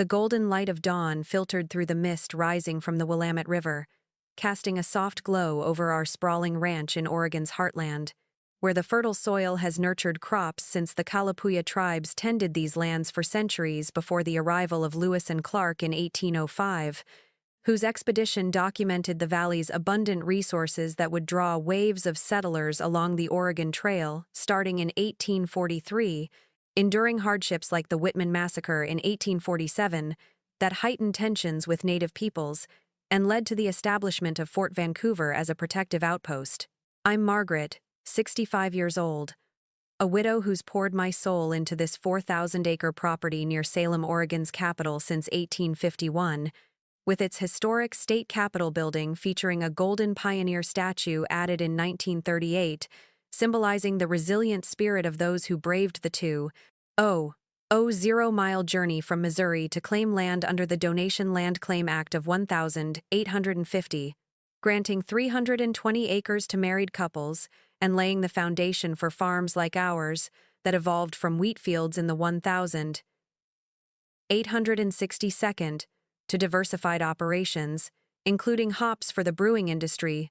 The golden light of dawn filtered through the mist rising from the Willamette River, casting a soft glow over our sprawling ranch in Oregon's heartland, where the fertile soil has nurtured crops since the Kalapuya tribes tended these lands for centuries before the arrival of Lewis and Clark in 1805, whose expedition documented the valley's abundant resources that would draw waves of settlers along the Oregon Trail starting in 1843, enduring hardships like the Whitman Massacre in 1847 that heightened tensions with Native peoples and led to the establishment of Fort Vancouver as a protective outpost. I'm Margaret, 65 years old, a widow who's poured my soul into this 4,000-acre property near Salem, Oregon's capital since 1851, with its historic state capitol building featuring a golden pioneer statue added in 1938, symbolizing the resilient spirit of those who braved the 0-mile journey from Missouri to claim land under the Donation Land Claim Act of 1850, granting 320 acres to married couples and laying the foundation for farms like ours that evolved from wheat fields in the 1862nd to diversified operations, including hops for the brewing industry,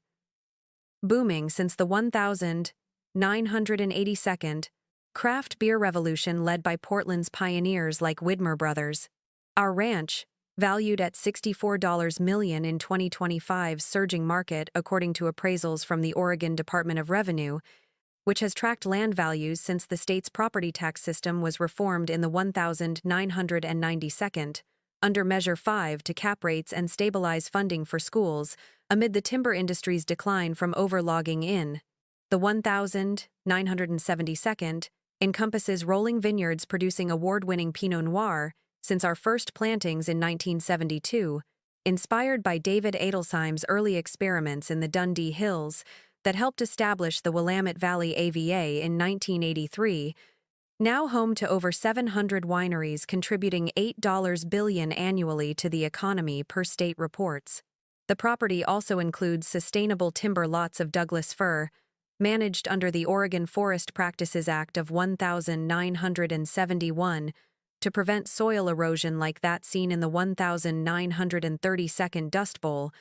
booming since the 1982nd craft beer revolution led by Portland's pioneers like Widmer Brothers. Our ranch, valued at $64 million in 2025's surging market according to appraisals from the Oregon Department of Revenue, which has tracked land values since the state's property tax system was reformed in the 1992nd, under Measure 5 to cap rates and stabilize funding for schools amid the timber industry's decline from overlogging in. The 1972nd encompasses rolling vineyards producing award-winning Pinot Noir since our first plantings in 1972, inspired by David Adelsheim's early experiments in the Dundee Hills that helped establish the Willamette Valley AVA in 1983, now home to over 700 wineries contributing $8 billion annually to the economy per state reports. The property also includes sustainable timber lots of Douglas fir, managed under the Oregon Forest Practices Act of 1971 to prevent soil erosion like that seen in the 1932nd Dust Bowl,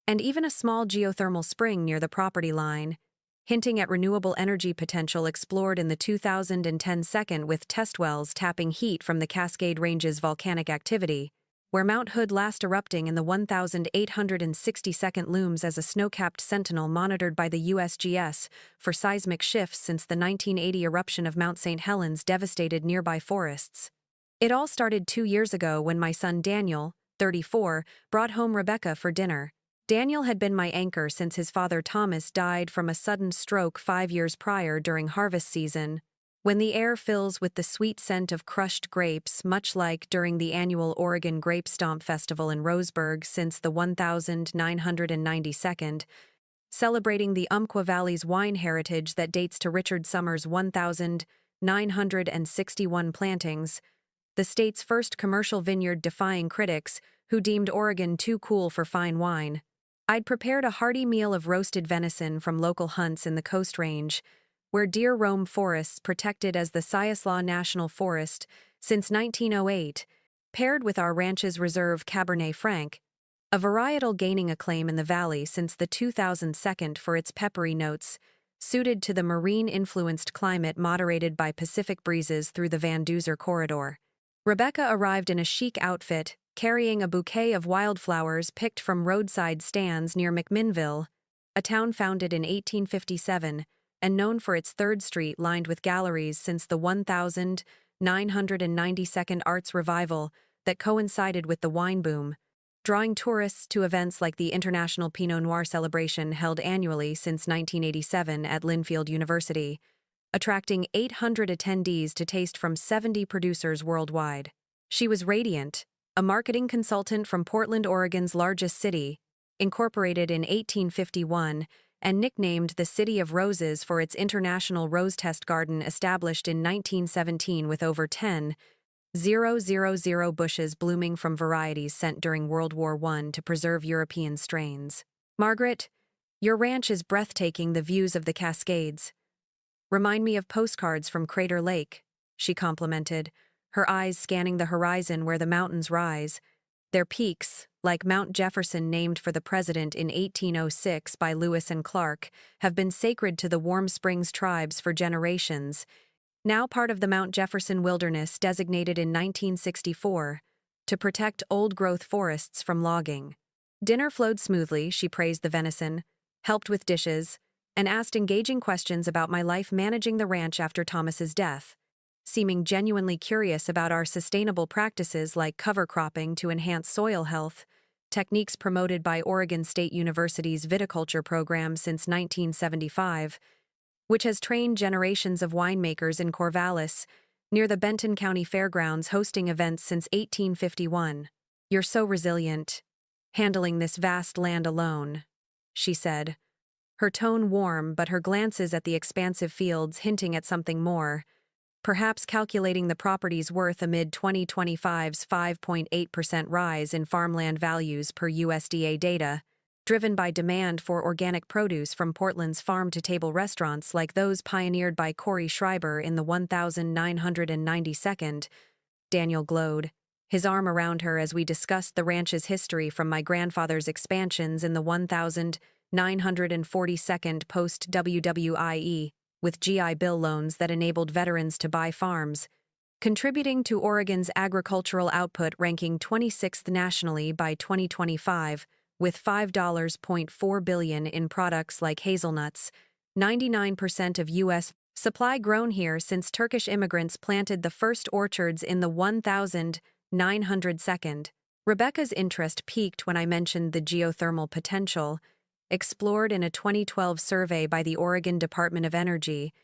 and even a small geothermal spring near the property line, hinting at renewable energy potential explored in the 2010 second with test wells tapping heat from the Cascade Range's volcanic activity, where Mount Hood last erupting in the 1862nd looms as a snow-capped sentinel monitored by the USGS for seismic shifts since the 1980 eruption of Mount St. Helens devastated nearby forests. It all started 2 years ago when my son Daniel, 34, brought home Rebecca for dinner. Daniel had been my anchor since his father Thomas died from a sudden stroke 5 years prior during harvest season, when the air fills with the sweet scent of crushed grapes, much like during the annual Oregon Grape Stomp Festival in Roseburg since the 1992nd, celebrating the Umpqua Valley's wine heritage that dates to Richard Summers' 1961 plantings, the state's first commercial vineyard defying critics who deemed Oregon too cool for fine wine. I'd prepared a hearty meal of roasted venison from local hunts in the Coast Range, where deer roam forests protected as the Siaslaw National Forest since 1908, paired with our ranch's reserve Cabernet Franc, a varietal gaining acclaim in the valley since the 2002 for its peppery notes, suited to the marine-influenced climate moderated by Pacific breezes through the Van Duzer corridor. Rebecca arrived in a chic outfit, carrying a bouquet of wildflowers picked from roadside stands near McMinnville, a town founded in 1857 and known for its 3rd Street lined with galleries since the 1992nd Arts Revival that coincided with the wine boom, drawing tourists to events like the International Pinot Noir celebration held annually since 1987 at Linfield University, attracting 800 attendees to taste from 70 producers worldwide. She was radiant, a marketing consultant from Portland, Oregon's largest city, incorporated in 1851 and nicknamed the City of Roses for its International Rose Test Garden established in 1917 with over 10,000 bushes blooming from varieties sent during World War I to preserve European strains. Margaret, your ranch is breathtaking, the views of the Cascades. Remind me of postcards from Crater Lake, she complimented, her eyes scanning the horizon where the mountains rise. Their peaks, like Mount Jefferson named for the president in 1806 by Lewis and Clark, have been sacred to the Warm Springs tribes for generations, now part of the Mount Jefferson Wilderness designated in 1964 to protect old-growth forests from logging. Dinner flowed smoothly, she praised the venison, helped with dishes, and asked engaging questions about my life managing the ranch after Thomas's death, seeming genuinely curious about our sustainable practices like cover cropping to enhance soil health, techniques promoted by Oregon State University's viticulture program since 1975, which has trained generations of winemakers in Corvallis, near the Benton County Fairgrounds, hosting events since 1851. "You're so resilient, handling this vast land alone," she said, her tone warm but her glances at the expansive fields hinting at something more, perhaps calculating the property's worth amid 2025's 5.8% rise in farmland values per USDA data, driven by demand for organic produce from Portland's farm-to-table restaurants like those pioneered by Corey Schreiber in the 1992nd. Daniel glowed, his arm around her as we discussed the ranch's history from my grandfather's expansions in the 1942nd post-WWIE, with GI Bill loans that enabled veterans to buy farms, contributing to Oregon's agricultural output ranking 26th nationally by 2025, with $5.4 billion in products like hazelnuts, 99% of U.S. supply grown here since Turkish immigrants planted the first orchards in the 1902nd. Rebecca's interest peaked when I mentioned the geothermal potential, explored in a 2012 survey by the Oregon Department of Energy,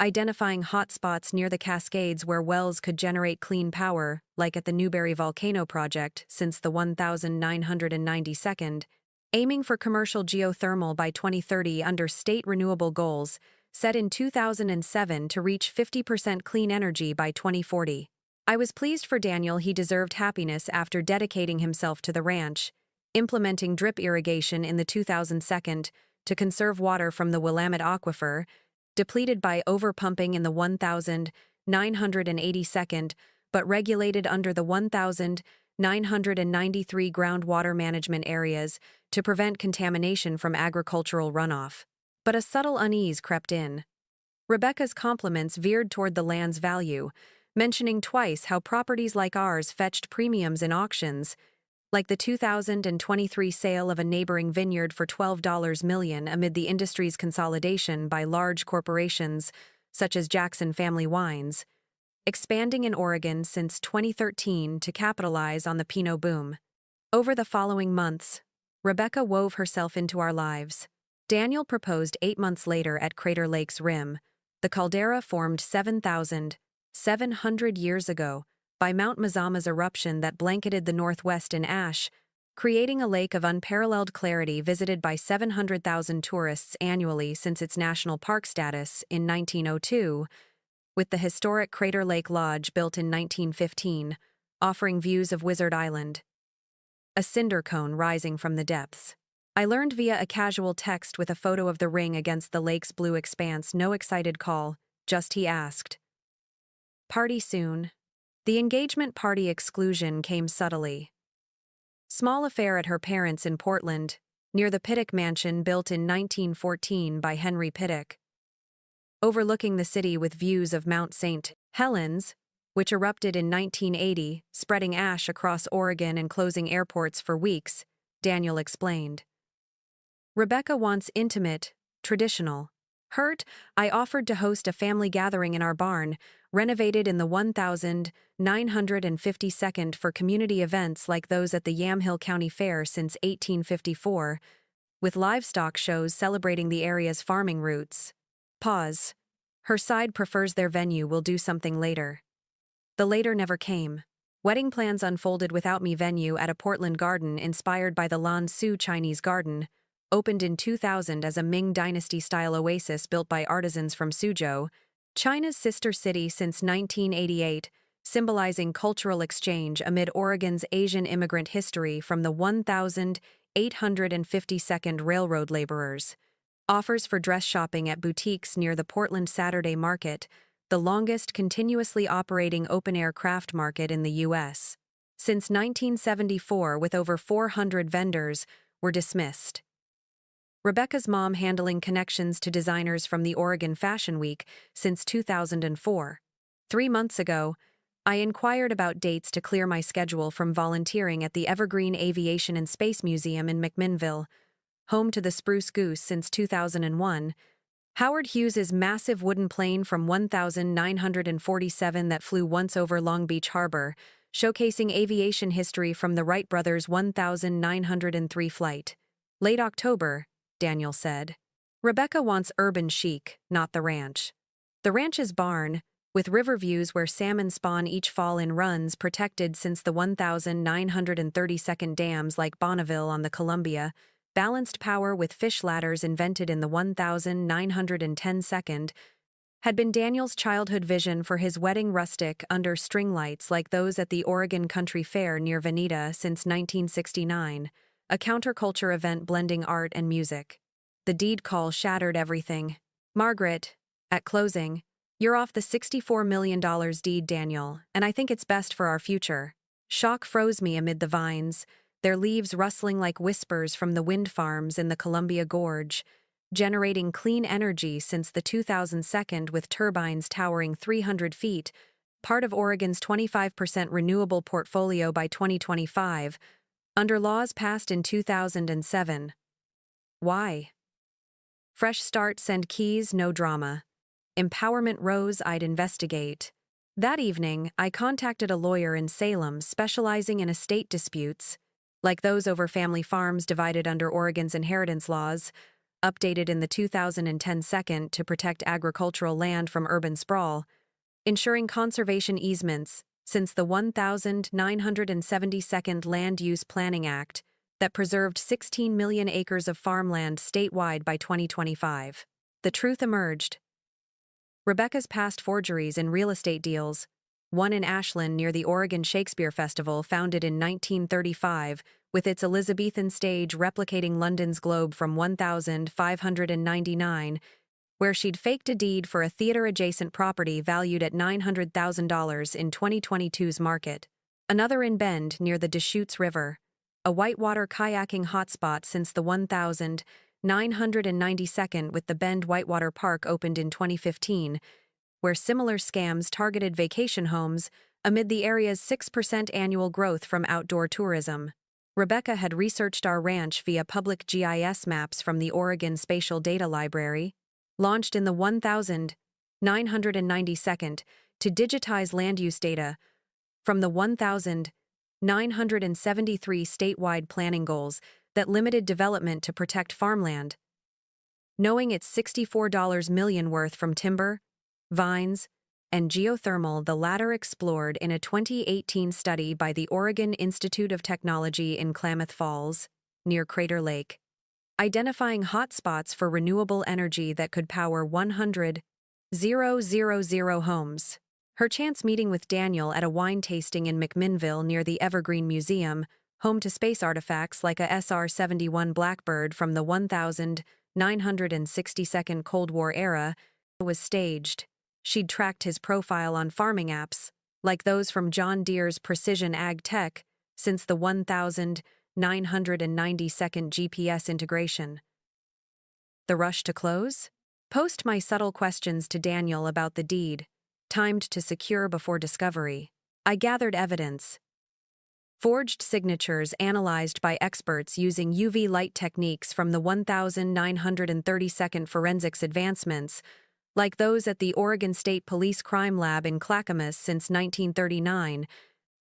identifying hotspots near the Cascades where wells could generate clean power, like at the Newberry Volcano Project since the 1992nd, aiming for commercial geothermal by 2030 under state renewable goals, set in 2007 to reach 50% clean energy by 2040. I was pleased for Daniel. He deserved happiness after dedicating himself to the ranch, implementing drip irrigation in the 2002nd to conserve water from the Willamette Aquifer, depleted by overpumping in the 1982nd, but regulated under the 1993 groundwater management areas to prevent contamination from agricultural runoff. But a subtle unease crept in. Rebecca's compliments veered toward the land's value, mentioning twice how properties like ours fetched premiums in auctions, like the 2023 sale of a neighboring vineyard for $12 million amid the industry's consolidation by large corporations such as Jackson Family Wines, expanding in Oregon since 2013 to capitalize on the Pinot boom. Over the following months, Rebecca wove herself into our lives. Daniel proposed 8 months later at Crater Lake's rim. The caldera formed 7,700 years ago by Mount Mazama's eruption that blanketed the Northwest in ash, creating a lake of unparalleled clarity visited by 700,000 tourists annually since its national park status in 1902, with the historic Crater Lake Lodge built in 1915, offering views of Wizard Island, a cinder cone rising from the depths. I learned via a casual text with a photo of the ring against the lake's blue expanse. No excited call, just he asked. Party soon. The engagement party exclusion came subtly. Small affair at her parents' in Portland, near the Pittock Mansion built in 1914 by Henry Pittock. Overlooking the city with views of Mount St. Helens, which erupted in 1980, spreading ash across Oregon and closing airports for weeks, Daniel explained. Rebecca wants intimate, traditional. Hurt, I offered to host a family gathering in our barn, renovated in the 1952nd for community events like those at the Yamhill County Fair since 1854, with livestock shows celebrating the area's farming roots. Pause. Her side prefers their venue will do something later. The later never came. Wedding plans unfolded without me. Venue at a Portland garden inspired by the Lan Su Chinese Garden, opened in 2000 as a Ming Dynasty-style oasis built by artisans from Suzhou, China's sister city since 1988, symbolizing cultural exchange amid Oregon's Asian immigrant history from the 1852nd railroad laborers. Offers for dress shopping at boutiques near the Portland Saturday Market, the longest continuously operating open-air craft market in the U.S. since 1974, with over 400 vendors, were dismissed. Rebecca's mom handling connections to designers from the Oregon Fashion Week since 2004. 3 months ago, I inquired about dates to clear my schedule from volunteering at the Evergreen Aviation and Space Museum in McMinnville, home to the Spruce Goose since 2001, Howard Hughes's massive wooden plane from 1947 that flew once over Long Beach Harbor, showcasing aviation history from the Wright brothers' 1903 flight. Late October, Daniel said. Rebecca wants urban chic, not the ranch. The ranch's barn, with river views where salmon spawn each fall in runs protected since the 1932nd dams like Bonneville on the Columbia, balanced power with fish ladders invented in the 1910 had been Daniel's childhood vision for his wedding rustic under string lights like those at the Oregon Country Fair near Veneta since 1969, a counterculture event blending art and music. The deed call shattered everything. Margaret, at closing, "You're off the $64 million deed, Daniel, and I think it's best for our future." Shock froze me amid the vines, their leaves rustling like whispers from the wind farms in the Columbia Gorge, generating clean energy since the 2002 with turbines towering 300 feet, part of Oregon's 25% renewable portfolio by 2025, under laws passed in 2007. Why? Fresh start, send keys, no drama. Empowerment rose, I'd investigate. That evening, I contacted a lawyer in Salem specializing in estate disputes, like those over family farms divided under Oregon's inheritance laws, updated in the 2010 second to protect agricultural land from urban sprawl, ensuring conservation easements since the 1972 Land Use Planning Act that preserved 16 million acres of farmland statewide by 2025. The truth emerged. Rebecca's past forgeries in real estate deals, one in Ashland near the Oregon Shakespeare Festival founded in 1935, with its Elizabethan stage replicating London's Globe from 1599, where she'd faked a deed for a theater-adjacent property valued at $900,000 in 2022's market. Another in Bend near the Deschutes River, a whitewater kayaking hotspot since the 1992 with the Bend Whitewater Park opened in 2015, where similar scams targeted vacation homes amid the area's 6% annual growth from outdoor tourism. Rebecca had researched our ranch via public GIS maps from the Oregon Spatial Data Library, launched in the 1992 to digitize land use data from the 1973 statewide planning goals that limited development to protect farmland. Knowing its $64 million worth from timber, vines, and geothermal, the latter explored in a 2018 study by the Oregon Institute of Technology in Klamath Falls, near Crater Lake, identifying hotspots for renewable energy that could power 100,000 homes. Her chance meeting with Daniel at a wine tasting in McMinnville near the Evergreen Museum, home to space artifacts like a SR-71 Blackbird from the 1962 Cold War era, was staged. She'd tracked his profile on farming apps, like those from John Deere's Precision Ag Tech, since the 1992 GPS integration. The rush to close? Post my subtle questions to Daniel about the deed, timed to secure before discovery. I gathered evidence. Forged signatures analyzed by experts using UV light techniques from the 1932 forensics advancements, like those at the Oregon State Police Crime Lab in Clackamas since 1939,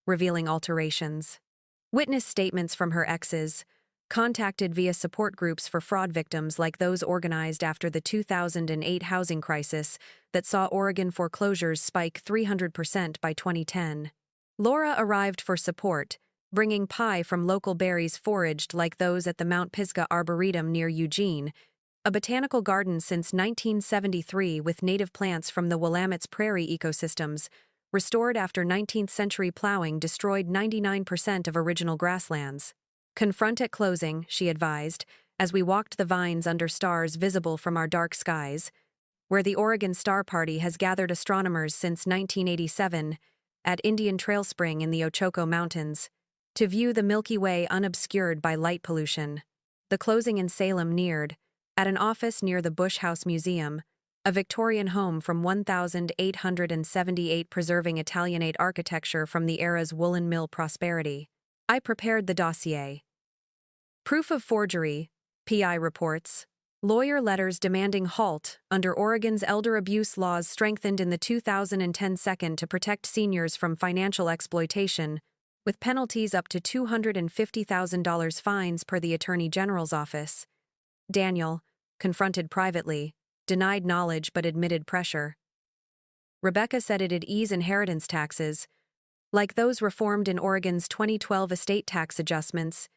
revealing alterations. Witness statements from her exes, contacted via support groups for fraud victims like those organized after the 2008 housing crisis that saw Oregon foreclosures spike 300% by 2010. Laura arrived for support, bringing pie from local berries foraged like those at the Mount Pisgah Arboretum near Eugene, a botanical garden since 1973 with native plants from the Willamette's prairie ecosystems, restored after 19th century plowing destroyed 99% of original grasslands. Confront at closing, she advised, as we walked the vines under stars visible from our dark skies. where the Oregon Star Party has gathered astronomers since 1987, at Indian Trail Spring in the Ochoco Mountains, to view the Milky Way unobscured by light pollution. The closing in Salem neared, at an office near the Bush House Museum, a Victorian home from 1878 preserving Italianate architecture from the era's woolen mill prosperity. I prepared the dossier. Proof of forgery, PI reports. Lawyer letters demanding halt under Oregon's elder abuse laws strengthened in the 2010 second to protect seniors from financial exploitation, with penalties up to $250,000 fines per the Attorney General's office. Daniel, confronted privately, denied knowledge but admitted pressure. Rebecca said it'd ease inheritance taxes, like those reformed in Oregon's 2012 estate tax adjustments,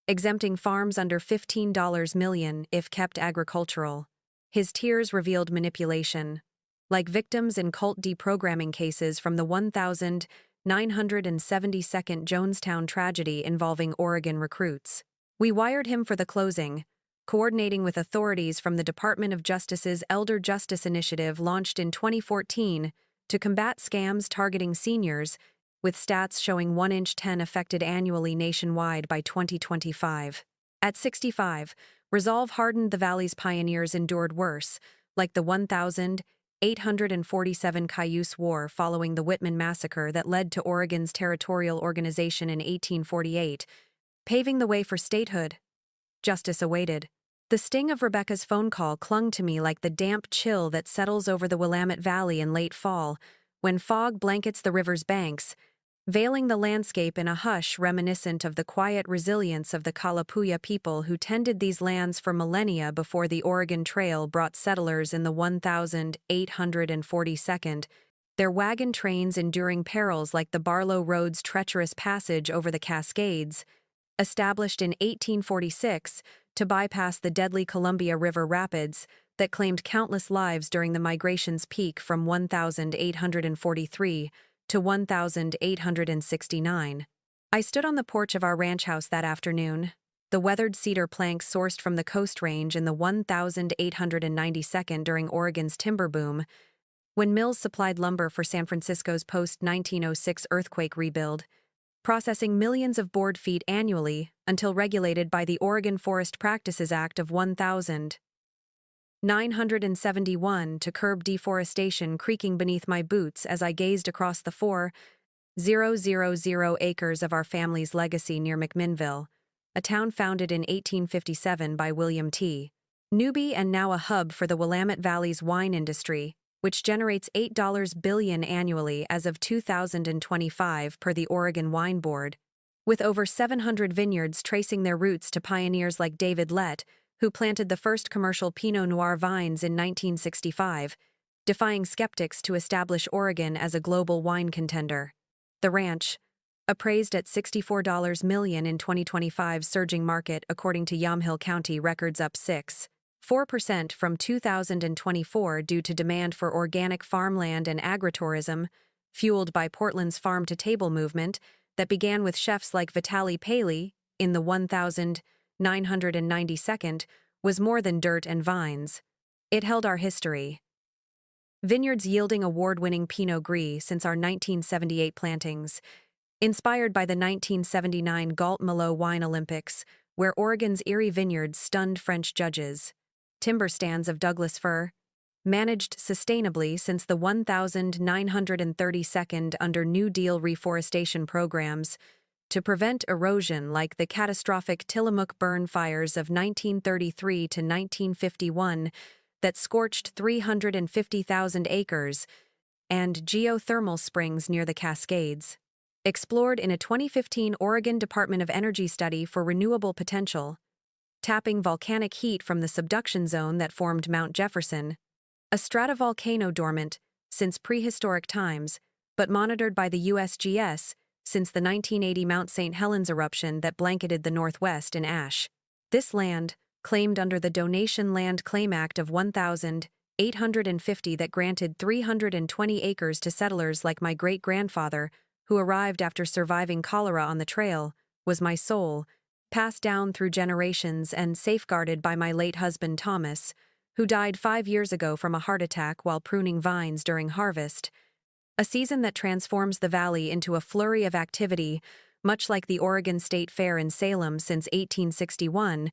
exempting farms under $15 million if kept agricultural. His tears revealed manipulation, like victims in cult deprogramming cases from the 1972nd Jonestown tragedy involving Oregon recruits. We wired him for the closing, coordinating with authorities from the Department of Justice's Elder Justice Initiative launched in 2014 to combat scams targeting seniors, with stats showing 1-in-10 affected annually nationwide by 2025. At 65, resolve hardened the Valley's pioneers endured worse, like the 1847 Cayuse War following the Whitman Massacre that led to Oregon's territorial organization in 1848, paving the way for statehood. Justice awaited. The sting of Rebecca's phone call clung to me like the damp chill that settles over the Willamette Valley in late fall, when fog blankets the river's banks, veiling the landscape in a hush reminiscent of the quiet resilience of the Kalapuya people who tended these lands for millennia before the Oregon Trail brought settlers in the 1842nd, their wagon trains enduring perils like the Barlow Road's treacherous passage over the Cascades, established in 1846 to bypass the deadly Columbia River rapids that claimed countless lives during the migration's peak from 1843 to 1869. I stood on the porch of our ranch house that afternoon, the weathered cedar planks sourced from the Coast Range in the 1892nd during Oregon's timber boom, when mills supplied lumber for San Francisco's post-1906 earthquake rebuild, processing millions of board feet annually until regulated by the Oregon Forest Practices Act of 1971 to curb deforestation creaking beneath my boots as I gazed across the 4,000 acres of our family's legacy near McMinnville, a town founded in 1857 by William T. Newby and now a hub for the Willamette Valley's wine industry, which generates $8 billion annually as of 2025 per the Oregon Wine Board, with over 700 vineyards tracing their roots to pioneers like David Lett, who planted the first commercial Pinot Noir vines in 1965, defying skeptics to establish Oregon as a global wine contender. The ranch, appraised at $64 million in 2025's surging market according to Yamhill County records, up 6.4% from 2024 due to demand for organic farmland and agritourism, fueled by Portland's farm-to-table movement that began with chefs like Vitaly Paley in the 1992nd, was more than dirt and vines. It held our history. Vineyards yielding award-winning Pinot Gris since our 1978 plantings, inspired by the 1979 Galt Malo Wine Olympics, where Oregon's Erie vineyards stunned French judges. Timber stands of Douglas fir, managed sustainably since the 1932nd under New Deal reforestation programs to prevent erosion, like the catastrophic Tillamook burn fires of 1933 to 1951 that scorched 350,000 acres, and geothermal springs near the Cascades. Explored in a 2015 Oregon Department of Energy study for renewable potential, tapping volcanic heat from the subduction zone that formed Mount Jefferson, a stratovolcano dormant since prehistoric times, but monitored by the USGS since the 1980 Mount St. Helens eruption that blanketed the Northwest in ash. This land, claimed under the Donation Land Claim Act of 1850 that granted 320 acres to settlers like my great-grandfather, who arrived after surviving cholera on the trail, was my soul, passed down through generations and safeguarded by my late husband Thomas, who died 5 years ago from a heart attack while pruning vines during harvest. A season that transforms the valley into a flurry of activity, much like the Oregon State Fair in Salem since 1861,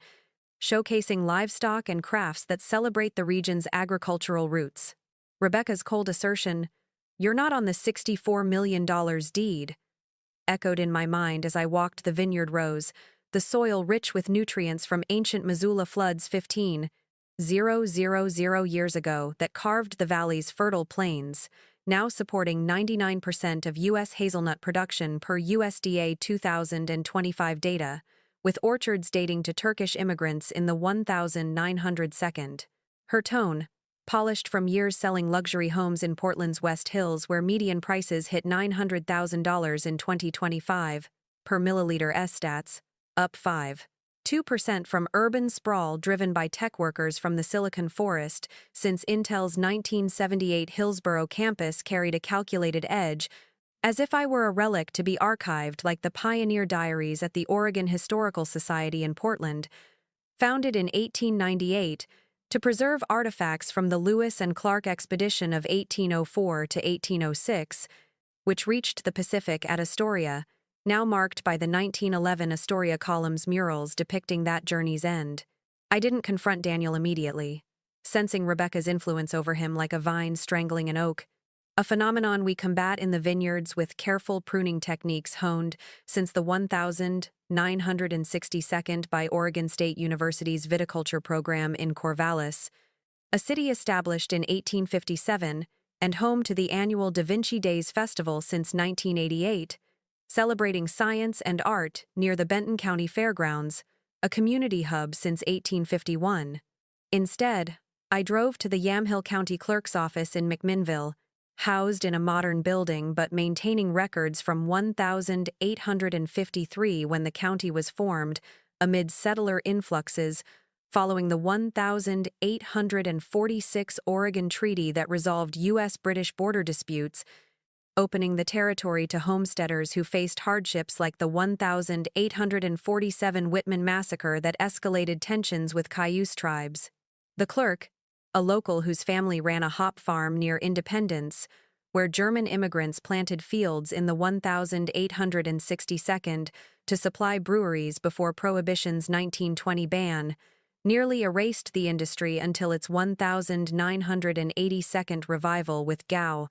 showcasing livestock and crafts that celebrate the region's agricultural roots. Rebecca's cold assertion, "You're not on the $64 million deed," echoed in my mind as I walked the vineyard rows, the soil rich with nutrients from ancient Missoula floods 15,000 years ago that carved the valley's fertile plains, now supporting 99% of U.S. hazelnut production per USDA 2025 data, with orchards dating to Turkish immigrants in the 1902. Her tone, polished from years selling luxury homes in Portland's West Hills where median prices hit $900,000 in 2025, per milliliter stats, up 5.2% from urban sprawl driven by tech workers from the Silicon Forest since Intel's 1978 Hillsborough campus carried a calculated edge, as if I were a relic to be archived like the pioneer diaries at the Oregon Historical Society in Portland, founded in 1898 to preserve artifacts from the Lewis and Clark expedition of 1804 to 1806, which reached the Pacific at Astoria, now marked by the 1911 Astoria Columns murals depicting that journey's end. I didn't confront Daniel immediately, sensing Rebecca's influence over him like a vine strangling an oak, a phenomenon we combat in the vineyards with careful pruning techniques honed since the 1962nd by Oregon State University's viticulture program in Corvallis, a city established in 1857 and home to the annual Da Vinci Days Festival since 1988, celebrating science and art near the Benton County Fairgrounds, a community hub since 1851. Instead, I drove to the Yamhill County Clerk's office in McMinnville, housed in a modern building but maintaining records from 1853 when the county was formed, amid settler influxes, following the 1846 Oregon Treaty that resolved U.S.-British border disputes, opening the territory to homesteaders who faced hardships like the 1847 Whitman massacre that escalated tensions with Cayuse tribes. The clerk, a local whose family ran a hop farm near Independence, where German immigrants planted fields in the 1862nd to supply breweries before Prohibition's 1920 ban, nearly erased the industry until its 1982nd revival with Gow.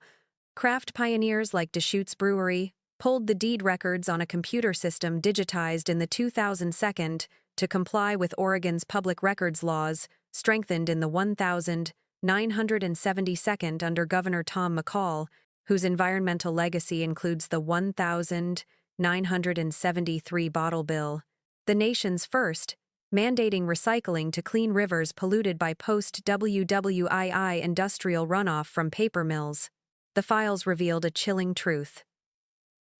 Craft pioneers like Deschutes Brewery pulled the deed records on a computer system digitized in the 2002 to comply with Oregon's public records laws, strengthened in the 1972 under Governor Tom McCall, whose environmental legacy includes the 1973 bottle bill, the nation's first, mandating recycling to clean rivers polluted by post-WWII industrial runoff from paper mills. The files revealed a chilling truth.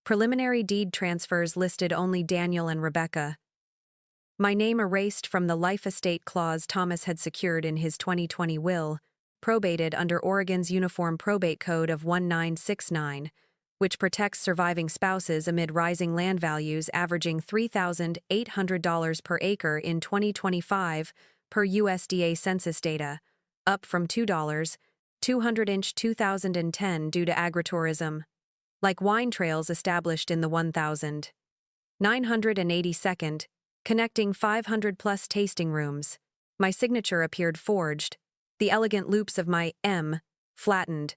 Preliminary deed transfers listed only Daniel and Rebecca. My name erased from the life estate clause Thomas had secured in his 2020 will, probated under Oregon's Uniform Probate Code of 1969, which protects surviving spouses amid rising land values averaging $3,800 per acre in 2025 per USDA census data, up from $2.200 2010 due to agritourism. Like wine trails established in the 1982nd, connecting 500-plus tasting rooms, my signature appeared forged, the elegant loops of my M flattened,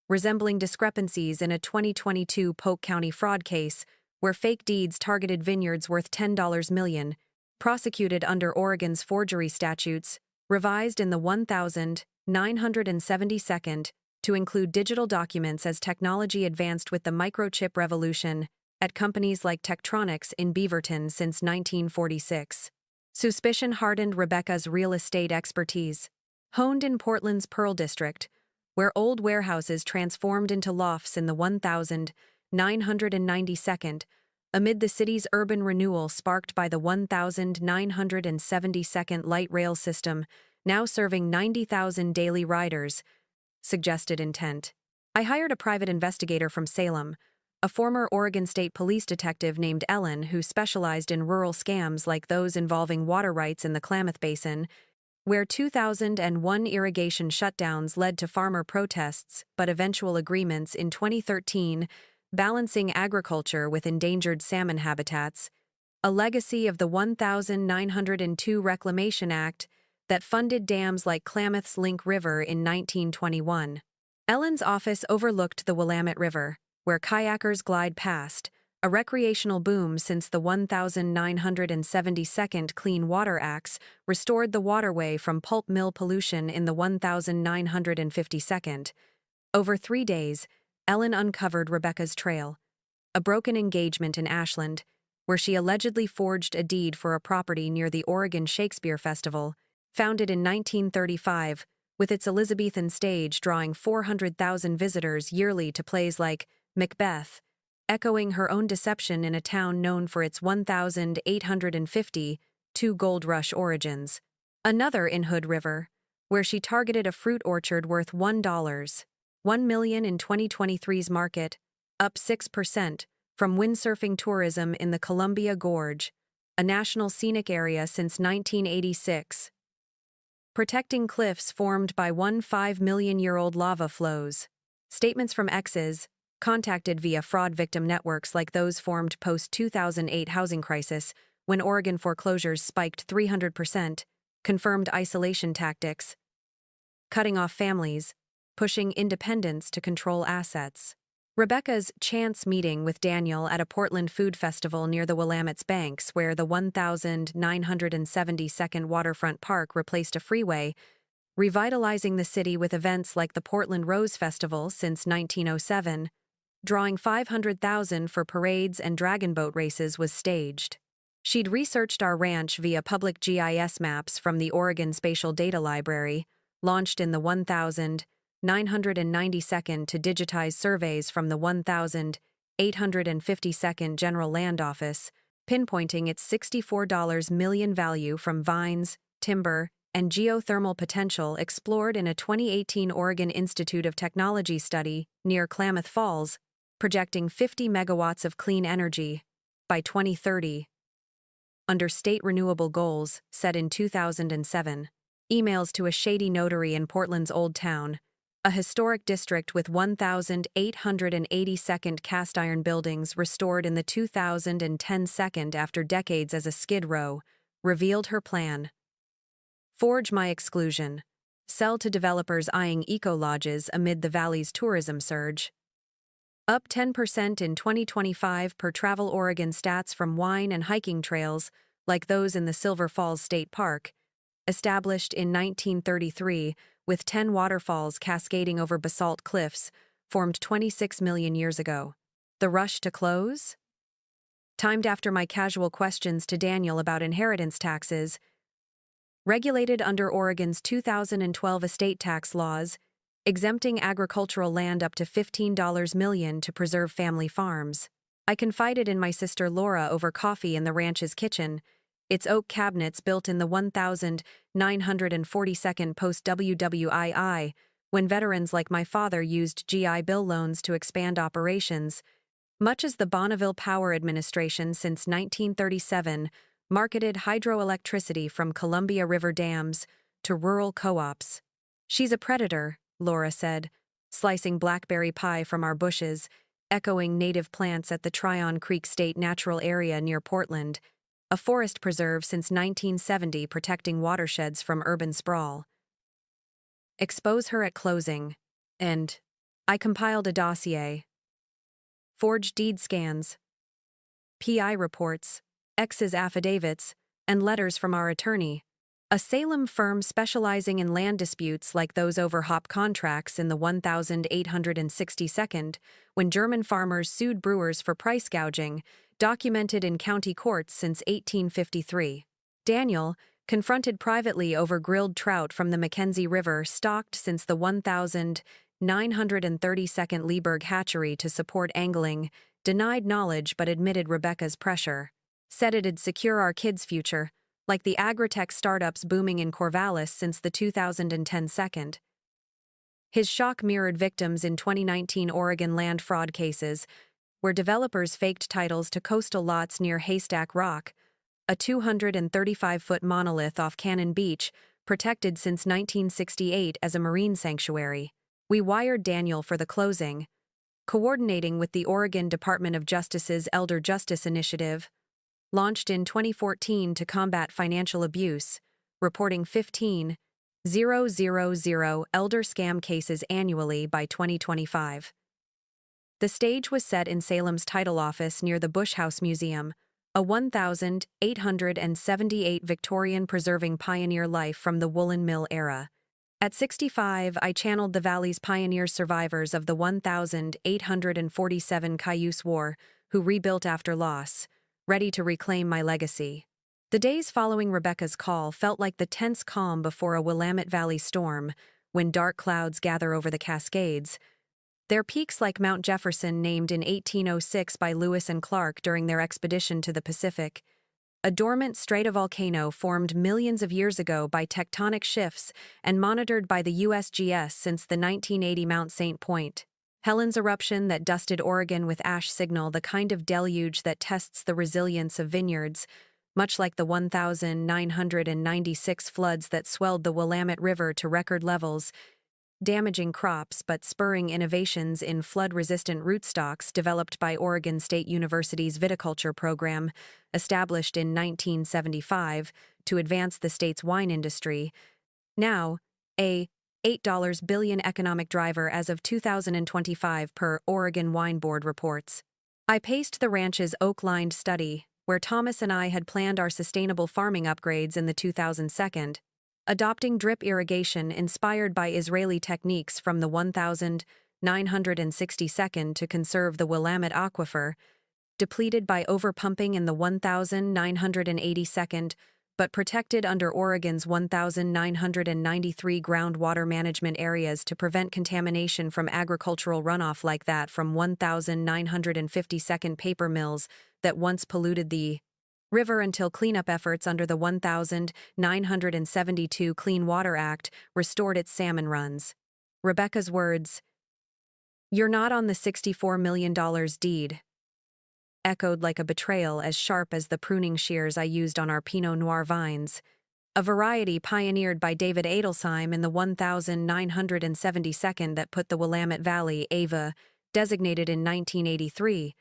resembling discrepancies in a 2022 Polk County fraud case where fake deeds targeted vineyards worth $10 million, prosecuted under Oregon's forgery statutes, revised in the 1972nd to include digital documents as technology advanced with the microchip revolution at companies like Tektronix in Beaverton since 1946. Suspicion hardened Rebecca's real estate expertise, honed in Portland's Pearl District, where old warehouses transformed into lofts in the 1992nd, amid the city's urban renewal sparked by the 1972nd light rail system, now serving 90,000 daily riders, suggested intent. I hired a private investigator from Salem, a former Oregon State Police detective named Ellen who specialized in rural scams like those involving water rights in the Klamath Basin, where 2001 irrigation shutdowns led to farmer protests but eventual agreements in 2013, balancing agriculture with endangered salmon habitats, a legacy of the 1902 Reclamation Act that funded dams like Klamath's Link River in 1921. Ellen's office overlooked the Willamette River, where kayakers glide past, a recreational boom since the 1972 Clean Water Acts restored the waterway from pulp mill pollution in the 1952. Over 3 days, Ellen uncovered Rebecca's trail, a broken engagement in Ashland, where she allegedly forged a deed for a property near the Oregon Shakespeare Festival, founded in 1935, with its Elizabethan stage drawing 400,000 visitors yearly to plays like Macbeth, echoing her own deception in a town known for its 1,852 gold rush origins. Another in Hood River, where she targeted a fruit orchard worth $1 million in 2023's market, up 6%, from windsurfing tourism in the Columbia Gorge, a national scenic area since 1986. Protecting cliffs formed by 5 million-year-old lava flows. Statements from exes, contacted via fraud victim networks like those formed post-2008 housing crisis, when Oregon foreclosures spiked 300%, confirmed isolation tactics, cutting off families, pushing independents to control assets. Rebecca's chance meeting with Daniel at a Portland food festival near the Willamette's banks, where the 1972nd waterfront park replaced a freeway, revitalizing the city with events like the Portland Rose Festival since 1907, drawing 500,000 for parades and dragon boat races, was staged. She'd researched our ranch via public GIS maps from the Oregon Spatial Data Library, launched in the 1992nd to digitize surveys from the 1852nd General Land Office, pinpointing its $64 million value from vines, timber, and geothermal potential explored in a 2018 Oregon Institute of Technology study near Klamath Falls, projecting 50 megawatts of clean energy by 2030. Under state renewable goals set in 2007, emails to a shady notary in Portland's Old Town, a historic district with 1,882nd cast iron buildings restored in the 2010 second after decades as a skid row, revealed her plan. Forge my exclusion. Sell to developers eyeing eco-lodges amid the valley's tourism surge. Up 10% in 2025 per Travel Oregon stats from wine and hiking trails like those in the Silver Falls State Park, established in 1933 with 10 waterfalls cascading over basalt cliffs, formed 26 million years ago. The rush to close? Timed after my casual questions to Daniel about inheritance taxes. Regulated under Oregon's 2012 estate tax laws, exempting agricultural land up to $15 million to preserve family farms. I confided in my sister Laura over coffee in the ranch's kitchen, its oak cabinets built in the 1942nd post-WWII, when veterans like my father used GI Bill loans to expand operations, much as the Bonneville Power Administration since 1937 marketed hydroelectricity from Columbia River dams to rural co-ops. She's a predator, Laura said, slicing blackberry pie from our bushes, echoing native plants at the Tryon Creek State Natural Area near Portland, a forest preserve since 1970 protecting watersheds from urban sprawl. Expose her at closing, and I compiled a dossier. Forged deed scans, PI reports, ex's affidavits, and letters from our attorney, a Salem firm specializing in land disputes like those over hop contracts in the 1862nd, when German farmers sued brewers for price gouging, documented in county courts since 1853. Daniel, confronted privately over grilled trout from the Mackenzie River stocked since the 1932nd Leeburg hatchery to support angling, denied knowledge but admitted Rebecca's pressure. Said it'd secure our kids' future, like the agritech startups booming in Corvallis since the 2010 second. His shock mirrored victims in 2019 Oregon land fraud cases, where developers faked titles to coastal lots near Haystack Rock, a 235-foot monolith off Cannon Beach, protected since 1968 as a marine sanctuary. We wired Daniel for the closing, coordinating with the Oregon Department of Justice's Elder Justice Initiative, launched in 2014 to combat financial abuse, reporting 15,000 elder scam cases annually by 2025. The stage was set in Salem's title office near the Bush House Museum, a 1,878 Victorian preserving pioneer life from the woolen mill era. At 65, I channeled the Valley's pioneer survivors of the 1,847 Cayuse War, who rebuilt after loss, ready to reclaim my legacy. The days following Rebecca's call felt like the tense calm before a Willamette Valley storm, when dark clouds gather over the Cascades. Their peaks like Mount Jefferson, named in 1806 by Lewis and Clark during their expedition to the Pacific, a dormant stratovolcano formed millions of years ago by tectonic shifts and monitored by the USGS since the 1980 Mount St. Point. Helen's eruption that dusted Oregon with ash signal the kind of deluge that tests the resilience of vineyards, much like the 1,996 floods that swelled the Willamette River to record levels, damaging crops but spurring innovations in flood-resistant rootstocks developed by Oregon State University's viticulture program, established in 1975 to advance the state's wine industry. Now, a $8 billion economic driver as of 2025 per Oregon Wine Board reports. I paced the ranch's oak-lined study, where Thomas and I had planned our sustainable farming upgrades in the 2002, adopting drip irrigation inspired by Israeli techniques from the 1962 to conserve the Willamette Aquifer, depleted by overpumping in the 1982 but protected under Oregon's 1,993 groundwater management areas to prevent contamination from agricultural runoff like that from 1,952 paper mills that once polluted the river until cleanup efforts under the 1972 Clean Water Act restored its salmon runs. Rebecca's words, "You're not on the $64 million deed," echoed like a betrayal as sharp as the pruning shears I used on our Pinot Noir vines, a variety pioneered by David Adelsheim in the 1972 that put the Willamette Valley, Ava, designated in 1983,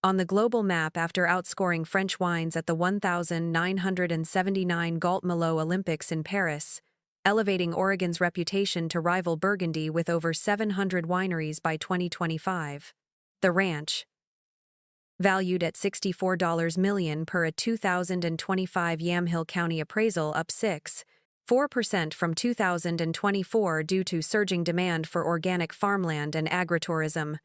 on the global map after outscoring French wines at the 1979 Gault Malo Olympics in Paris, elevating Oregon's reputation to rival Burgundy with over 700 wineries by 2025. The ranch, valued at $64 million per a 2025 Yamhill County appraisal, up 6.4% from 2024 due to surging demand for organic farmland and agritourism,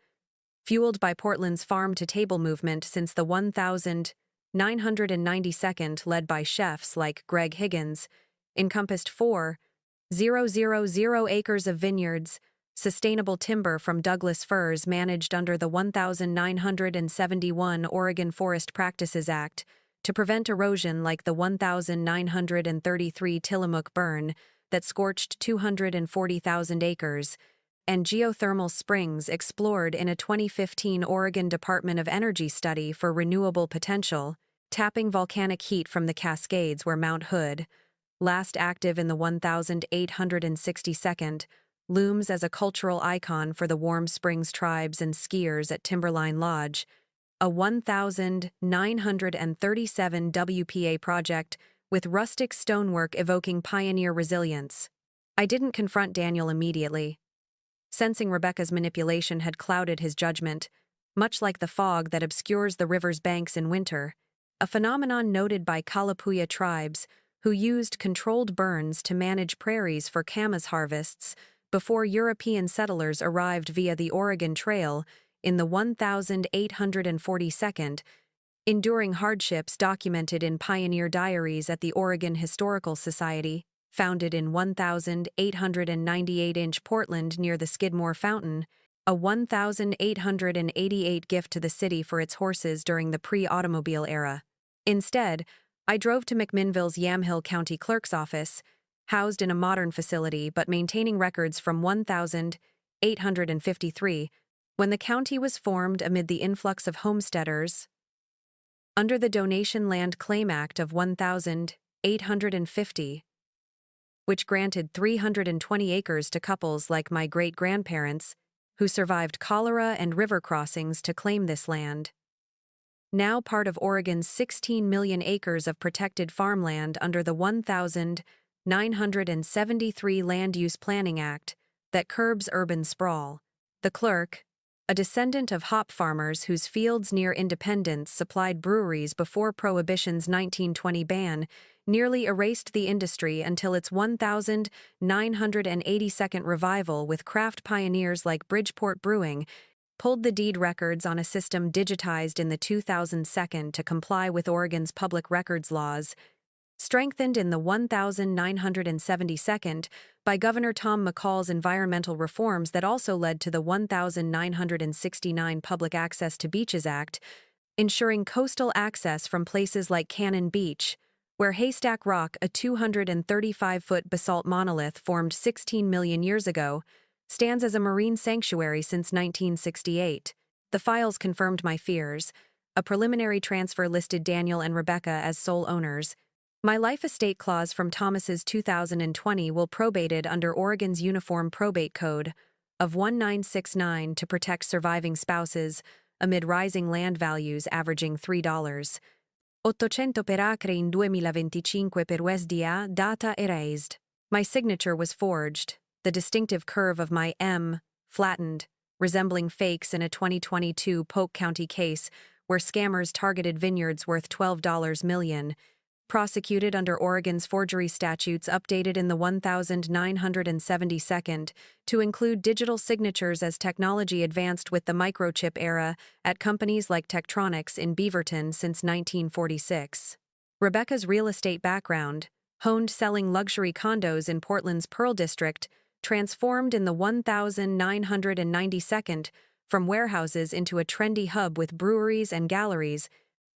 fueled by Portland's farm-to-table movement since the 1992, led by chefs like Greg Higgins, encompassed 4,000 acres of vineyards, sustainable timber from Douglas firs managed under the 1971 Oregon Forest Practices Act to prevent erosion like the 1933 Tillamook burn that scorched 240,000 acres, and geothermal springs explored in a 2015 Oregon Department of Energy study for renewable potential, tapping volcanic heat from the Cascades where Mount Hood, last active in the 1862, looms as a cultural icon for the Warm Springs tribes and skiers at Timberline Lodge, a 1,937 WPA project with rustic stonework evoking pioneer resilience. I didn't confront Daniel immediately, sensing Rebecca's manipulation had clouded his judgment, much like the fog that obscures the river's banks in winter, a phenomenon noted by Kalapuya tribes who used controlled burns to manage prairies for camas harvests before European settlers arrived via the Oregon Trail in the 1842, enduring hardships documented in pioneer diaries at the Oregon Historical Society, founded in 1,898 Portland near the Skidmore Fountain, a 1,888 gift to the city for its horses during the pre-automobile era. Instead, I drove to McMinnville's Yamhill County Clerk's office, housed in a modern facility but maintaining records from 1853, when the county was formed amid the influx of homesteaders under the Donation Land Claim Act of 1850. which granted 320 acres to couples like my great-grandparents, who survived cholera and river crossings to claim this land. Now part of Oregon's 16 million acres of protected farmland under the 1973 Land Use Planning Act that curbs urban sprawl. The clerk, a descendant of hop farmers whose fields near Independence supplied breweries before Prohibition's 1920 ban, nearly erased the industry until its 1982nd revival with craft pioneers like Bridgeport Brewing pulled the deed records on a system digitized in the 2002 to comply with Oregon's public records laws, strengthened in the 1972 by Governor Tom McCall's environmental reforms that also led to the 1969 Public Access to Beaches Act, ensuring coastal access from places like Cannon Beach, where Haystack Rock, a 235-foot basalt monolith formed 16 million years ago, stands as a marine sanctuary since 1968. The files confirmed my fears. A preliminary transfer listed Daniel and Rebecca as sole owners. My life estate clause from Thomas's 2020 will probated under Oregon's Uniform Probate Code of 1969 to protect surviving spouses amid rising land values averaging $3.800 per acre in 2025 per USDA data erased. My signature was forged. The distinctive curve of my M flattened, resembling fakes in a 2022 Polk County case where scammers targeted vineyards worth $12 million, prosecuted under Oregon's forgery statutes updated in the 1972 to include digital signatures as technology advanced with the microchip era at companies like Tektronix in Beaverton since 1946. Rebecca's real estate background, honed selling luxury condos in Portland's Pearl District, transformed in the 1992 from warehouses into a trendy hub with breweries and galleries,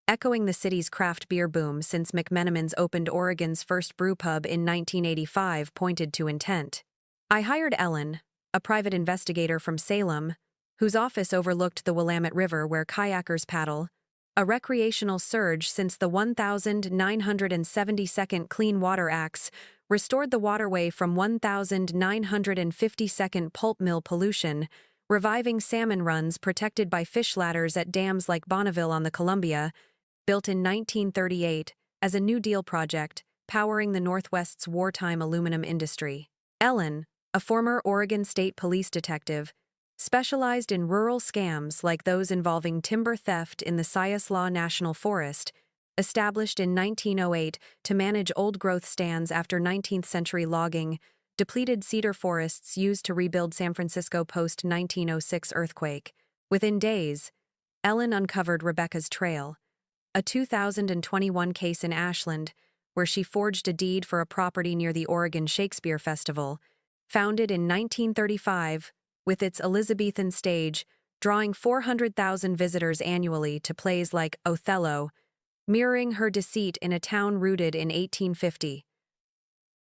echoing the city's craft beer boom since McMenamin's opened Oregon's first brew pub in 1985 pointed to intent. I hired Ellen, a private investigator from Salem, whose office overlooked the Willamette River where kayakers paddle, a recreational surge since the 1972 Clean Water Acts restored the waterway from 1952 pulp mill pollution, reviving salmon runs protected by fish ladders at dams like Bonneville on the Columbia, built in 1938 as a New Deal project powering the Northwest's wartime aluminum industry. Ellen, a former Oregon State Police detective, specialized in rural scams like those involving timber theft in the Siuslaw National Forest, established in 1908 to manage old-growth stands after 19th-century logging, depleted cedar forests used to rebuild San Francisco post-1906 earthquake. Within days, Ellen uncovered Rebecca's trail, a 2021 case in Ashland, where she forged a deed for a property near the Oregon Shakespeare Festival, founded in 1935, with its Elizabethan stage, drawing 400,000 visitors annually to plays like Othello, mirroring her deceit in a town rooted in 1850.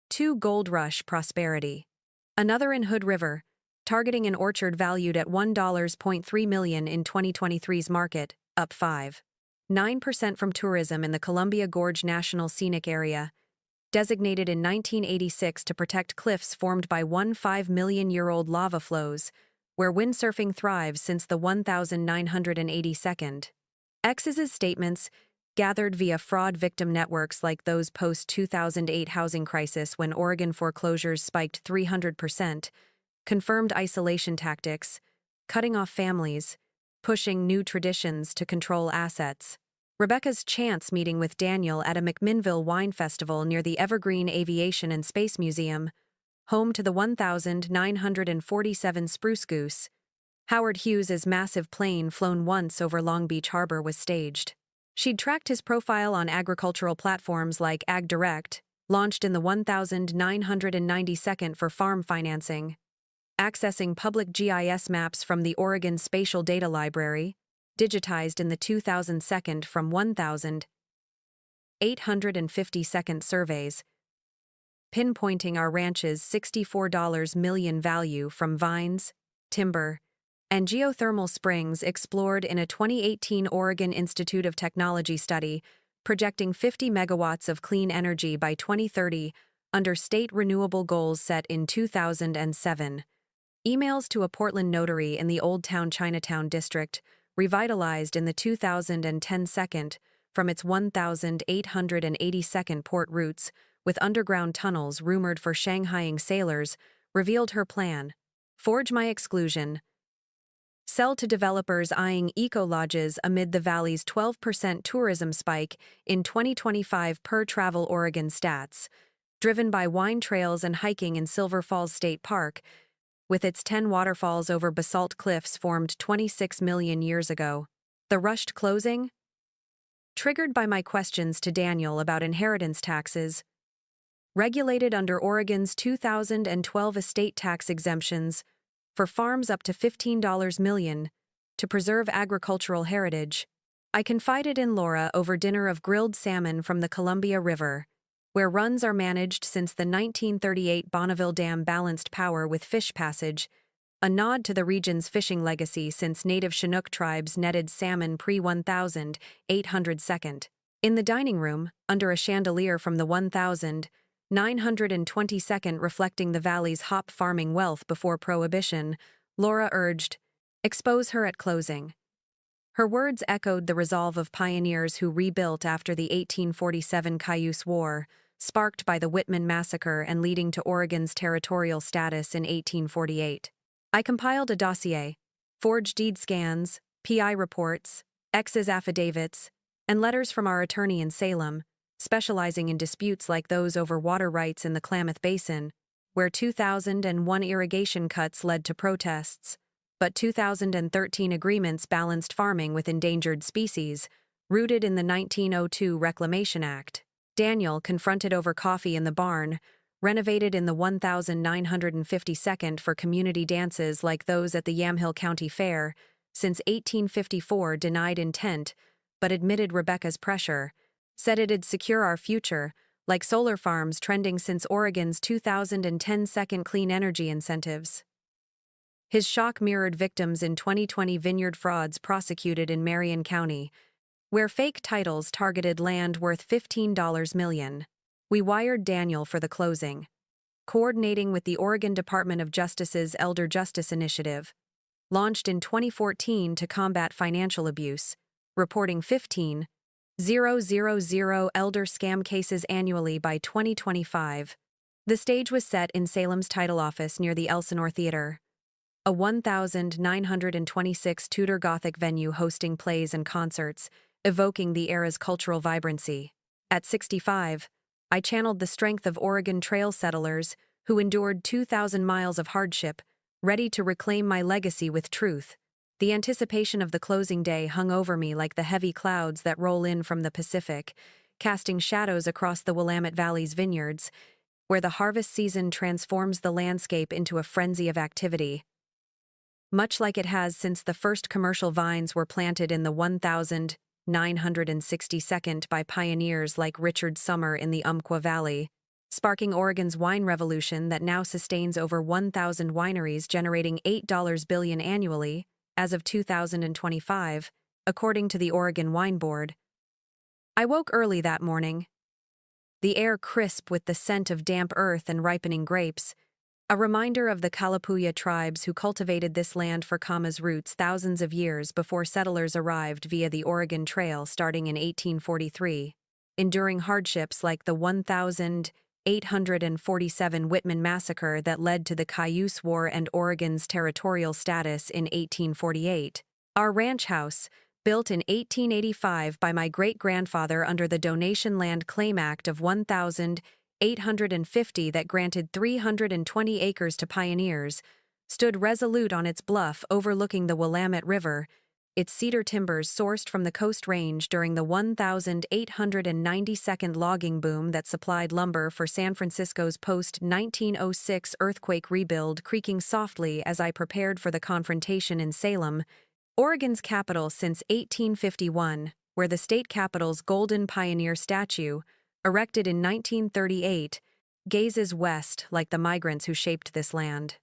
2 Gold Rush prosperity. Another in Hood River, targeting an orchard valued at $1.3 million in 2023's market, up 5.9% from tourism in the Columbia Gorge National Scenic Area, designated in 1986 to protect cliffs formed by 5 million-year-old lava flows, where windsurfing thrives since the 1982nd. X's statements, gathered via fraud victim networks like those post-2008 housing crisis when Oregon foreclosures spiked 300%, confirmed isolation tactics, cutting off families, pushing new traditions to control assets. Rebecca's chance meeting with Daniel at a McMinnville wine festival near the Evergreen Aviation and Space Museum, home to the 1947 Spruce Goose, Howard Hughes's massive plane flown once over Long Beach Harbor was staged. She'd tracked his profile on agricultural platforms like AgDirect, launched in the 1992 for farm financing, accessing public GIS maps from the Oregon Spatial Data Library, digitized in the 2002 from 1,852 surveys, pinpointing our ranch's $64 million value from vines, timber, and geothermal springs explored in a 2018 Oregon Institute of Technology study, projecting 50 megawatts of clean energy by 2030 under state renewable goals set in 2007. Emails to a Portland notary in the Old Town Chinatown district, revitalized in the 2010 second from its 1,882nd port routes, with underground tunnels rumored for Shanghaiing sailors, revealed her plan. Forge my exclusion. Sell to developers eyeing eco-lodges amid the valley's 12% tourism spike in 2025 per Travel Oregon stats. Driven by wine trails and hiking in Silver Falls State Park, with its 10 waterfalls over basalt cliffs formed 26 million years ago. The rushed closing? Triggered by my questions to Daniel about inheritance taxes. Regulated under Oregon's 2012 estate tax exemptions for farms up to $15 million to preserve agricultural heritage, I confided in Laura over dinner of grilled salmon from the Columbia River, where runs are managed since the 1938 Bonneville Dam balanced power with fish passage, a nod to the region's fishing legacy since native Chinook tribes netted salmon pre-1802. In the dining room, under a chandelier from the 1922nd reflecting the valley's hop farming wealth before Prohibition, Laura urged, "Expose her at closing." Her words echoed the resolve of pioneers who rebuilt after the 1847 Cayuse War, sparked by the Whitman Massacre and leading to Oregon's territorial status in 1848. I compiled a dossier, forged deed scans, PI reports, ex's affidavits, and letters from our attorney in Salem, specializing in disputes like those over water rights in the Klamath Basin, where 2001 irrigation cuts led to protests, but 2013 agreements balanced farming with endangered species, rooted in the 1902 Reclamation Act. Daniel, confronted over coffee in the barn, renovated in the 1952nd for community dances like those at the Yamhill County Fair, since 1854 denied intent, but admitted Rebecca's pressure, said it'd secure our future, like solar farms trending since Oregon's 2010 second clean energy incentives. His shock mirrored victims in 2020 vineyard frauds prosecuted in Marion County, where fake titles targeted land worth $15 million. We wired Daniel for the closing, coordinating with the Oregon Department of Justice's Elder Justice Initiative, launched in 2014 to combat financial abuse, reporting 15,000 elder scam cases annually by 2025. The stage was set in Salem's title office near the Elsinore Theater, a 1,926 Tudor Gothic venue hosting plays and concerts, evoking the era's cultural vibrancy. At 65, I channeled the strength of Oregon Trail settlers who endured 2,000 miles of hardship, ready to reclaim my legacy with truth. The anticipation of the closing day hung over me like the heavy clouds that roll in from the Pacific, casting shadows across the Willamette Valley's vineyards, where the harvest season transforms the landscape into a frenzy of activity. Much like it has since the first commercial vines were planted in the 1962nd by pioneers like Richard Summer in the Umpqua Valley, sparking Oregon's wine revolution that now sustains over 1,000 wineries generating $8 billion annually, as of 2025, according to the Oregon Wine Board. I woke early that morning, the air crisp with the scent of damp earth and ripening grapes, a reminder of the Kalapuya tribes who cultivated this land for Kama's roots thousands of years before settlers arrived via the Oregon Trail starting in 1843, enduring hardships like the 1,847 Whitman Massacre that led to the Cayuse War and Oregon's territorial status in 1848. Our ranch house, built in 1885 by my great-grandfather under the Donation Land Claim Act of 1,850 that granted 320 acres to pioneers, stood resolute on its bluff overlooking the Willamette River, its cedar timbers sourced from the Coast Range during the 1,892nd logging boom that supplied lumber for San Francisco's post-1906 earthquake rebuild, creaking softly as I prepared for the confrontation in Salem, Oregon's capital since 1851, where the state capital's golden pioneer statue, erected in 1938, gazes west like the migrants who shaped this land.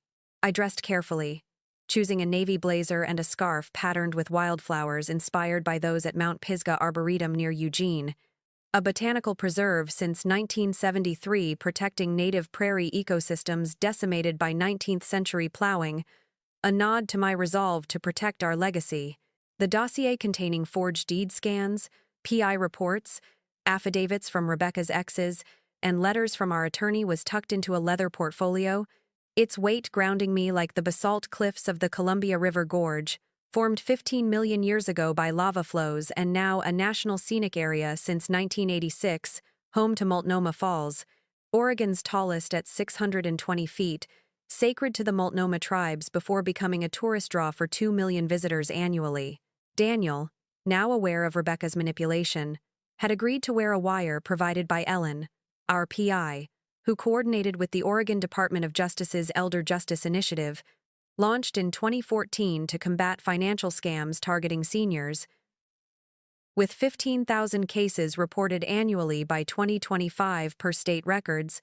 I dressed carefully, choosing a navy blazer and a scarf patterned with wildflowers inspired by those at Mount Pisgah Arboretum near Eugene, a botanical preserve since 1973 protecting native prairie ecosystems decimated by 19th-century plowing, a nod to my resolve to protect our legacy. The dossier containing forged deed scans, PI reports, affidavits from Rebecca's exes, and letters from our attorney was tucked into a leather portfolio, its weight grounding me like the basalt cliffs of the Columbia River Gorge, formed 15 million years ago by lava flows and now a national scenic area since 1986, home to Multnomah Falls, Oregon's tallest at 620 feet, sacred to the Multnomah tribes before becoming a tourist draw for 2 million visitors annually. Daniel, now aware of Rebecca's manipulation, had agreed to wear a wire provided by Ellen, our PI, who coordinated with the Oregon Department of Justice's Elder Justice Initiative, launched in 2014 to combat financial scams targeting seniors. With 15,000 cases reported annually by 2025 per state records,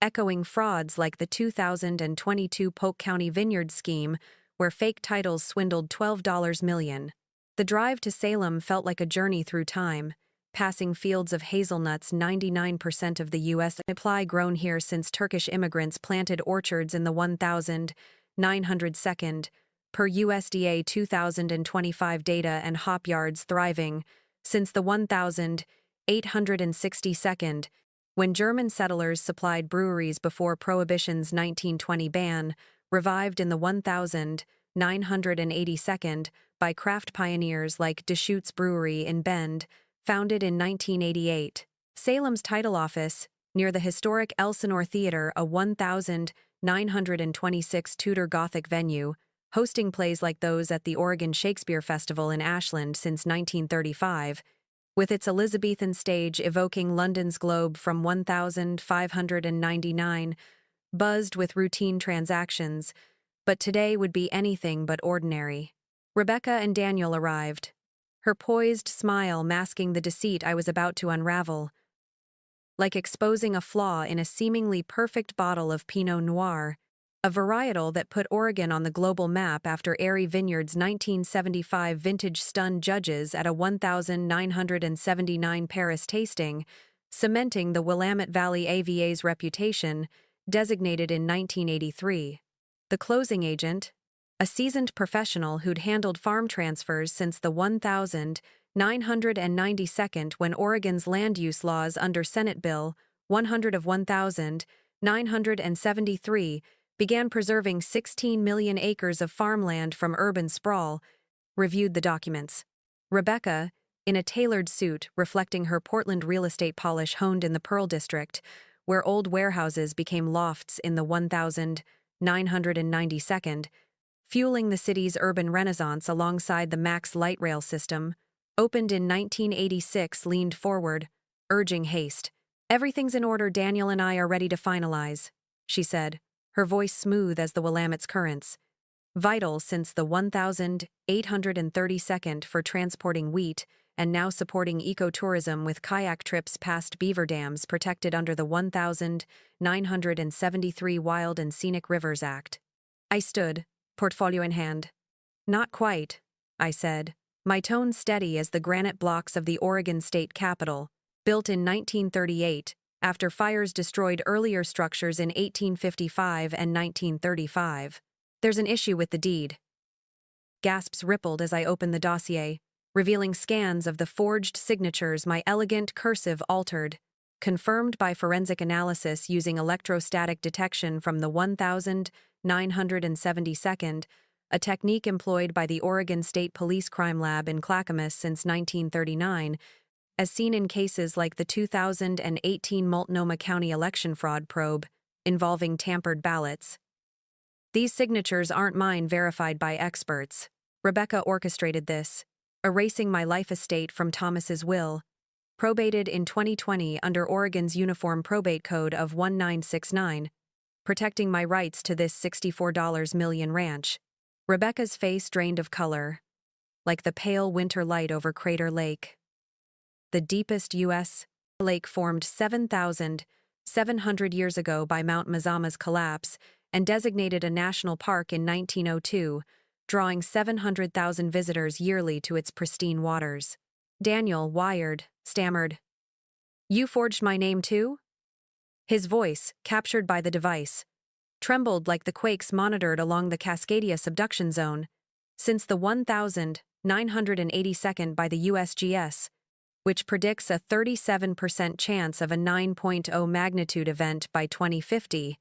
echoing frauds like the 2022 Polk County Vineyard scheme, where fake titles swindled $12 million. The drive to Salem felt like a journey through time, passing fields of hazelnuts 99% of the U.S. supply grown here since Turkish immigrants planted orchards in the 1,902nd, per USDA 2025 data, and hop yards thriving since the 1,862nd, when German settlers supplied breweries before Prohibition's 1920 ban, revived in the 1,982nd by craft pioneers like Deschutes Brewery in Bend, founded in 1988. Salem's title office, near the historic Elsinore Theater, a 1,926 Tudor Gothic venue, hosting plays like those at the Oregon Shakespeare Festival in Ashland since 1935, with its Elizabethan stage evoking London's Globe from 1599, buzzed with routine transactions, but today would be anything but ordinary. Rebecca and Daniel arrived, her poised smile masking the deceit I was about to unravel, like exposing a flaw in a seemingly perfect bottle of Pinot Noir, a varietal that put Oregon on the global map after Airy Vineyard's 1975 vintage stunned judges at a 1,979 Paris tasting, cementing the Willamette Valley AVA's reputation, designated in 1983. The closing agent, a seasoned professional who'd handled farm transfers since the 1,992nd when Oregon's land use laws under Senate Bill 100 of 1,973 began preserving 16 million acres of farmland from urban sprawl, reviewed the documents. Rebecca, in a tailored suit reflecting her Portland real estate polish honed in the Pearl District, where old warehouses became lofts in the 1,992nd, fueling the city's urban renaissance alongside the Max light rail system, opened in 1986, leaned forward, urging haste. "Everything's in order. Daniel and I are ready to finalize," she said, her voice smooth as the Willamette's currents. Vital since the 1,832nd for transporting wheat and now supporting ecotourism with kayak trips past beaver dams protected under the 1,973 Wild and Scenic Rivers Act. I stood, portfolio in hand. "Not quite," I said, my tone steady as the granite blocks of the Oregon State Capitol, built in 1938, after fires destroyed earlier structures in 1855 and 1935. "There's an issue with the deed." Gasps rippled as I opened the dossier, revealing scans of the forged signatures my elegant cursive altered, confirmed by forensic analysis using electrostatic detection from the 1,972nd, a technique employed by the Oregon State Police Crime Lab in Clackamas since 1939, as seen in cases like the 2018 Multnomah County election fraud probe, involving tampered ballots. "These signatures aren't mine, verified by experts. Rebecca orchestrated this, erasing my life estate from Thomas's will, probated in 2020 under Oregon's Uniform Probate Code of 1969, protecting my rights to this $64 million ranch." Rebecca's face drained of color, like the pale winter light over Crater Lake. The deepest U.S. lake formed 7,700 years ago by Mount Mazama's collapse and designated a national park in 1902, drawing 700,000 visitors yearly to its pristine waters. Daniel, wired, stammered, You forged my name too? His voice, captured by the device, trembled like the quakes monitored along the Cascadia subduction zone, since the 1982nd by the USGS, which predicts a 37% chance of a 9.0 magnitude event by 2050,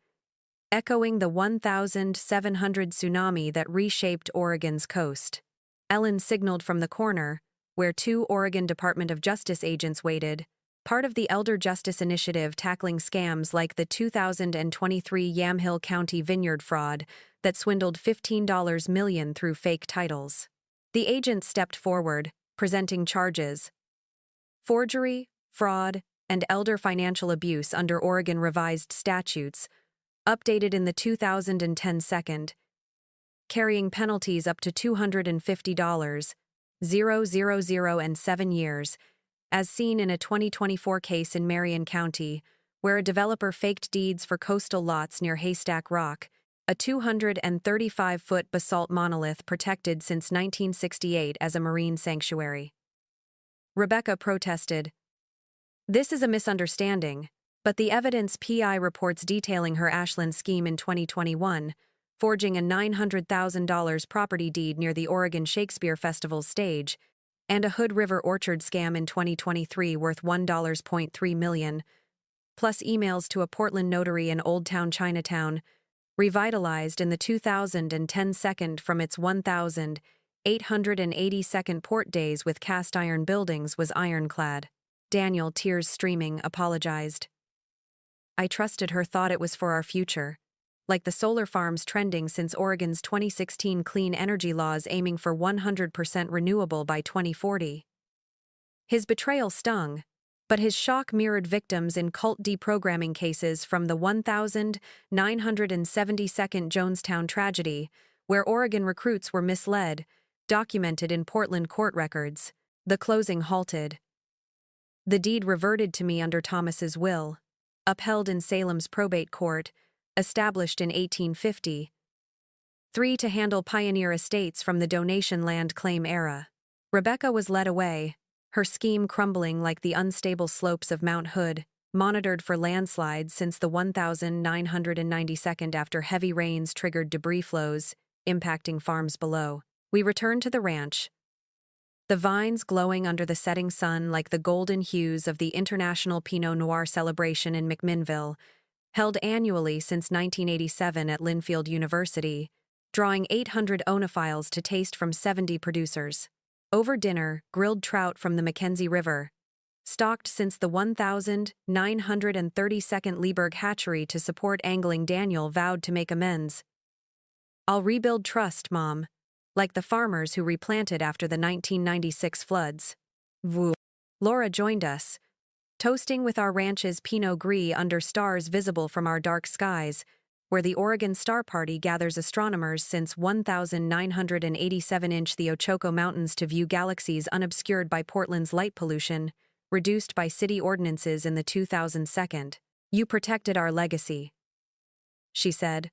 echoing the 1700 tsunami that reshaped Oregon's coast. Ellen signaled from the corner, where two Oregon Department of Justice agents waited, part of the Elder Justice Initiative tackling scams like the 2023 Yamhill County vineyard fraud that swindled $15 million through fake titles. The agents stepped forward, presenting charges: forgery, fraud, and elder financial abuse under Oregon revised statutes, updated in the 2010 second, carrying penalties up to $250, 000 and 7 years, as seen in a 2024 case in Marion County, where a developer faked deeds for coastal lots near Haystack Rock, a 235-foot basalt monolith protected since 1968 as a marine sanctuary. Rebecca protested, "This is a misunderstanding, but the evidence PI reports detailing her Ashland scheme in 2021, forging a $900,000 property deed near the Oregon Shakespeare Festival's stage, and a Hood River orchard scam in 2023 worth $1.3 million, plus emails to a Portland notary in Old Town Chinatown, revitalized in the 2010 second from its 1,882nd port days with cast iron buildings was ironclad." Daniel, tears streaming, apologized. "I trusted her, thought it was for our future. Like the solar farms trending since Oregon's 2016 clean energy laws aiming for 100% renewable by 2040. His betrayal stung, but his shock mirrored victims in cult deprogramming cases from the 1972nd Jonestown tragedy, where Oregon recruits were misled, documented in Portland court records. The closing halted. The deed reverted to me under Thomas's will, upheld in Salem's probate court, established in 1850. 3 to handle pioneer estates from the donation land claim era. Rebecca was led away, her scheme crumbling like the unstable slopes of Mount Hood, monitored for landslides since the 1992nd after heavy rains triggered debris flows, impacting farms below. We returned to the ranch, the vines glowing under the setting sun like the golden hues of the International Pinot Noir celebration in McMinnville, held annually since 1987 at Linfield University, drawing 800 onophiles to taste from 70 producers. Over dinner, grilled trout from the Mackenzie River, stocked since the 1932nd Leeburg hatchery to support angling. Daniel vowed to make amends. "I'll rebuild trust, Mom, like the farmers who replanted after the 1996 floods." Woo. Laura joined us, toasting with our ranch's Pinot Gris under stars visible from our dark skies, where the Oregon Star Party gathers astronomers since 1987 the Ochoco Mountains to view galaxies unobscured by Portland's light pollution, reduced by city ordinances in the 2002nd. "You protected our legacy," she said,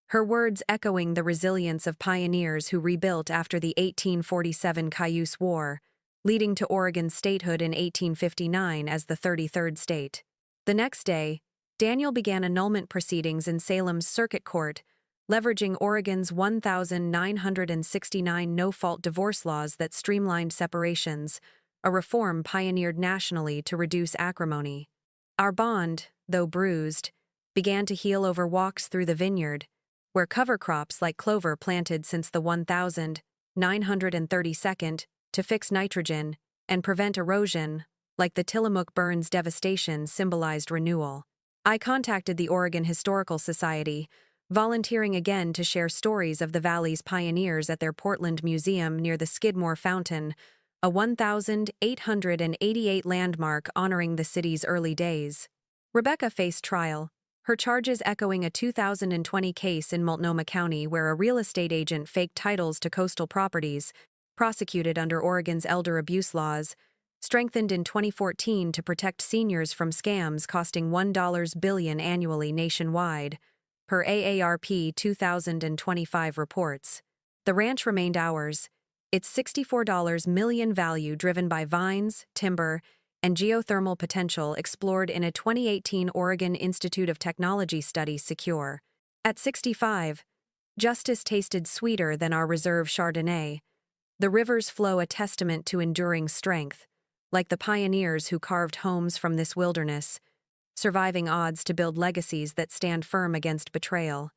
her words echoing the resilience of pioneers who rebuilt after the 1847 Cayuse War, leading to Oregon's statehood in 1859 as the 33rd state. The next day, Daniel began annulment proceedings in Salem's Circuit Court, leveraging Oregon's 1969 no-fault divorce laws that streamlined separations, a reform pioneered nationally to reduce acrimony. Our bond, though bruised, began to heal over walks through the vineyard, where cover crops like clover planted since the 1932nd to fix nitrogen and prevent erosion, like the Tillamook Burns devastation, symbolized renewal. I contacted the Oregon Historical Society, volunteering again to share stories of the Valley's pioneers at their Portland Museum near the Skidmore Fountain, a 1888 landmark honoring the city's early days. Rebecca faced trial, her charges echoing a 2020 case in Multnomah County where a real estate agent faked titles to coastal properties, prosecuted under Oregon's elder abuse laws, strengthened in 2014 to protect seniors from scams costing $1 billion annually nationwide, per AARP 2025 reports. The ranch remained ours, its $64 million value driven by vines, timber, and geothermal potential explored in a 2018 Oregon Institute of Technology study secure. At 65, justice tasted sweeter than our reserve Chardonnay. The river's flow a testament to enduring strength, like the pioneers who carved homes from this wilderness, surviving odds to build legacies that stand firm against betrayal.